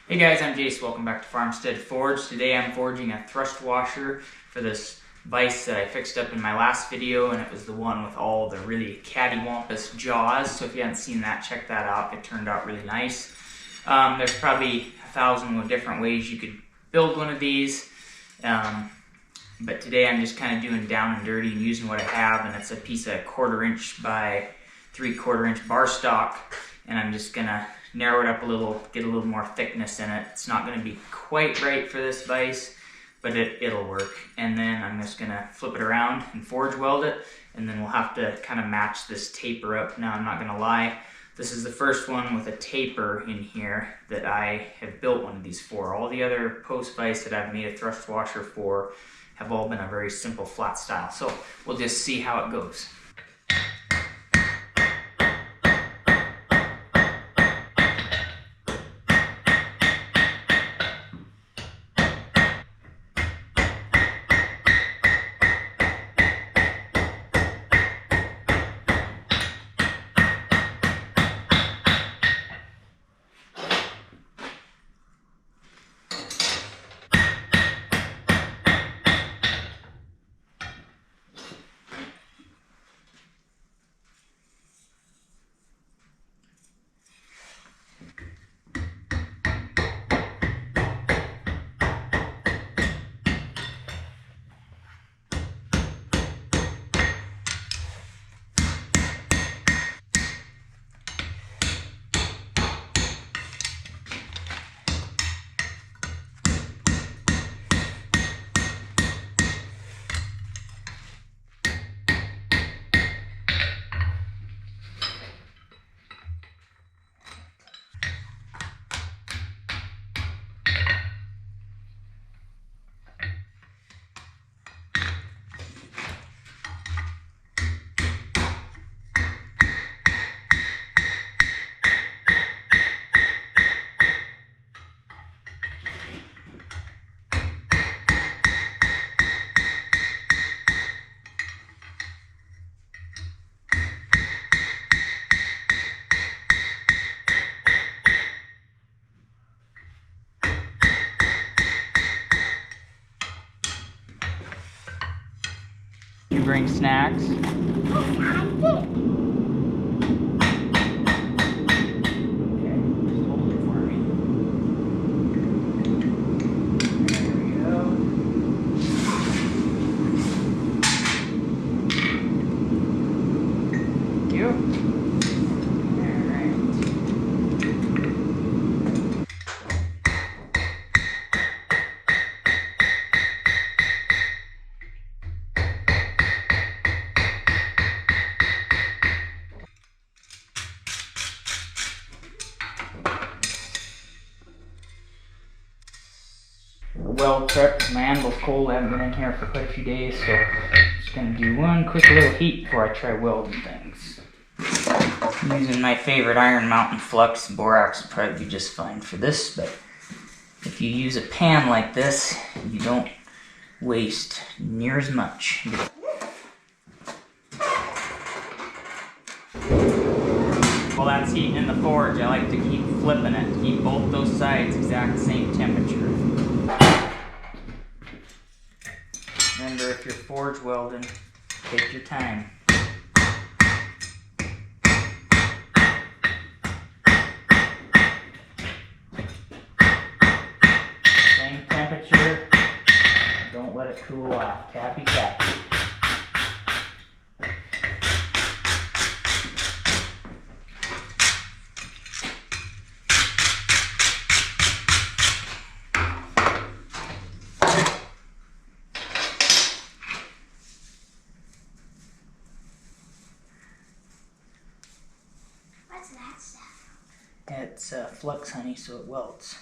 Hey guys, I'm Jayce. Welcome back to Farmstead Forge. Today I'm forging a thrust washer for this vise that I fixed up in my last video, and it was the one with all the really cattywampus jaws. So if you haven't seen that, check that out. It turned out really nice. There's probably 1,000 different ways you could build one of these. But today I'm just kind of doing down and dirty and using what I have, and it's a piece of 1/4 inch by 3/4 inch bar stock, and I'm just gonna narrow it up a little, get a little more thickness in it. It's not gonna be quite right for this vise, but it'll work. And then I'm just gonna flip it around and forge weld it, and then we'll have to kind of match this taper up. Now, I'm not gonna lie, this is the first one with a taper in here that I have built one of these for. All the other post vise that I've made a thrust washer for have all been a very simple flat style. So we'll just see how it goes. You bring snacks? Weld prep. My anvil's cold. I haven't been in here for quite a few days, so I'm just going to do one quick little heat before I try welding things. I'm using my favorite Iron Mountain Flux. Borax would probably be just fine for this, but if you use a pan like this, you don't waste near as much. While that's heating in the forge, I like to keep flipping it, keep both those sides exact same temperature. Remember, if you're forge welding, take your time. Same temperature, don't let it cool off. Tappy tappy. That stuff? It's flux, honey, so it welds.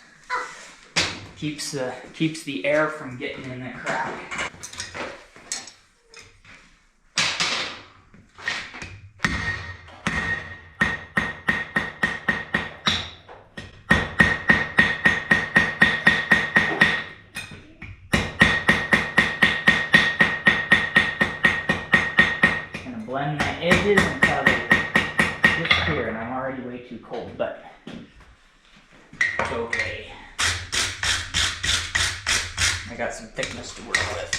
Keeps the air from getting in the crack. Gonna blend my edges until they disappear, and I'm already way too cold, but it's okay. I got some thickness to work with.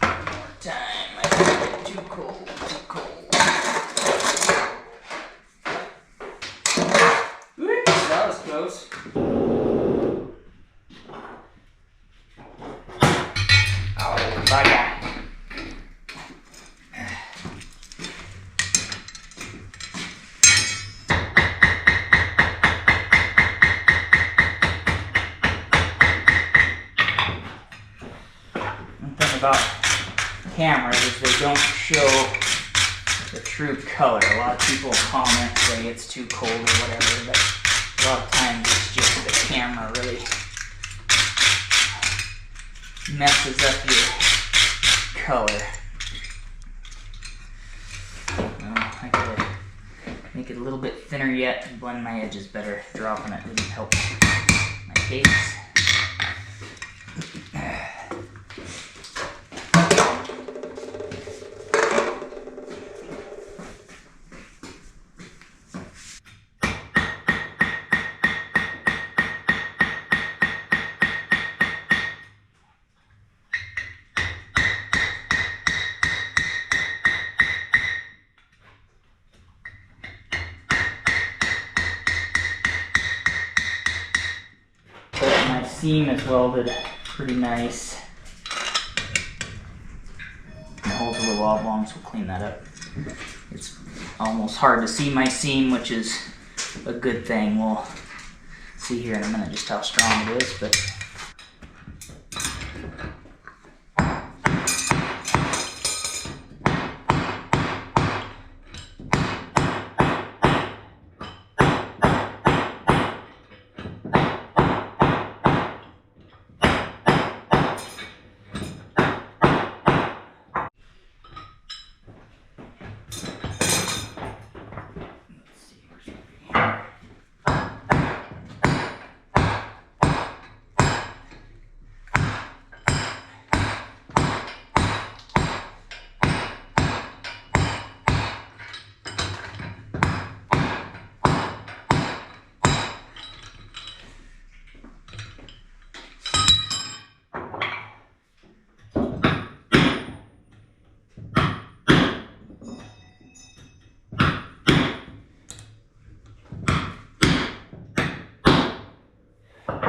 One more time. I think it's too cold, too cold. Whoop, that was close. Oh, bugger. About cameras is they don't show the true color. A lot of people comment, say it's too cold or whatever, but a lot of times it's just the camera really messes up your color. Well, I gotta make it a little bit thinner yet and blend my edges better. Dropping it didn't help my case. But my seam is welded pretty nice. The holes are a little oblong, so we'll clean that up. It's almost hard to see my seam, which is a good thing. We'll see here in a minute just how strong it is, but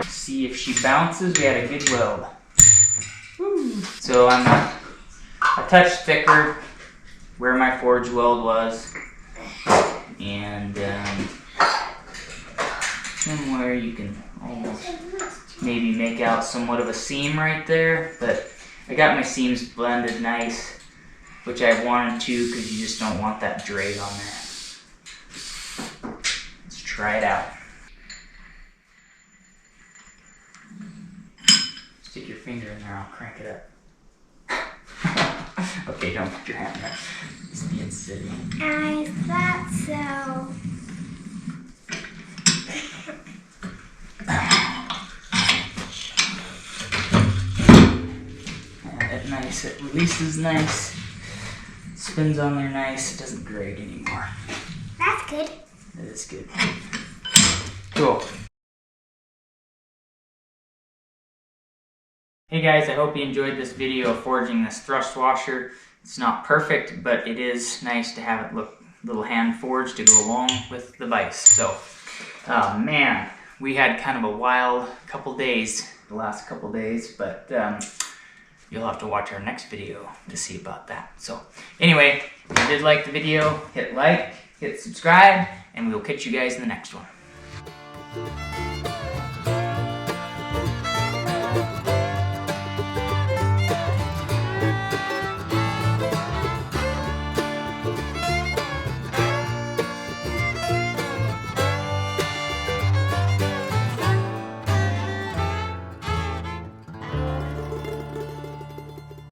see if she bounces. We had a good weld. Woo. So I'm a touch thicker where my forge weld was, and somewhere you can almost maybe make out somewhat of a seam right there, but I got my seams blended nice, which I wanted to because you just don't want that drag on there. Let's try it out. Stick your finger in there, I'll crank it up. Okay, don't put your hand there. It's being silly. I thought so. That nice, it releases nice, spins on there nice, it doesn't grate anymore. That's good. That is good. Cool. Hey guys, I hope you enjoyed this video of forging this thrust washer. It's not perfect, but it is nice to have it look a little hand forged to go along with the vise. So, man, we had kind of a wild couple days, the last couple days, but you'll have to watch our next video to see about that. So, anyway, if you did like the video, hit like, hit subscribe, and we'll catch you guys in the next one.